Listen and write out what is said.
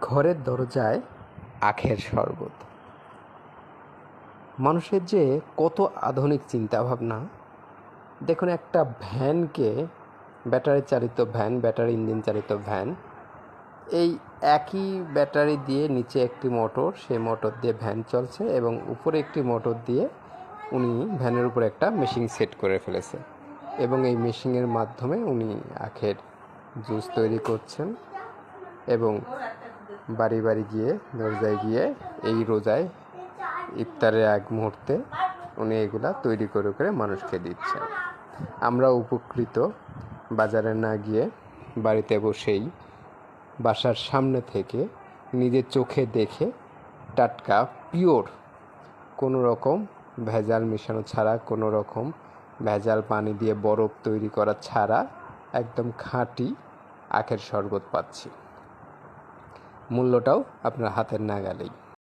ঘরের দরজায় আখের শরবত। মানুষের যে কত আধুনিক চিন্তাভাবনা! দেখুন, একটা ভ্যানকে, ব্যাটারি চালিত ভ্যান, ব্যাটারি ইঞ্জিন চালিত ভ্যান, এই একই ব্যাটারি দিয়ে নিচে একটি মোটর, সেই মোটর দিয়ে ভ্যান চলছে এবং উপরে একটি মোটর দিয়ে উনি ভ্যানের উপরে একটা মেশিন সেট করে ফেলেছে এবং এই মেশিনের মাধ্যমে উনি আখের জুস তৈরি করছেন এবং বাড়ি বাড়ি গিয়ে, দরজায় গিয়ে, এই রোজায় ইফতারের এক মুহূর্তে উনি এগুলা তৈরি করে করে মানুষকে দিচ্ছেন। আমরা উপকৃত, বাজারে না গিয়ে বাড়িতে বসেই বাসার সামনে থেকে নিজের চোখে দেখে টাটকা, পিওর, কোনো রকম ভেজাল মেশানো ছাড়া, কোনো রকম ভেজাল পানি দিয়ে বরফ তৈরি করা ছাড়া একদম খাঁটি আখের শরবত পাচ্ছি। মূল্যটাও আপনার হাতের নাগালেই।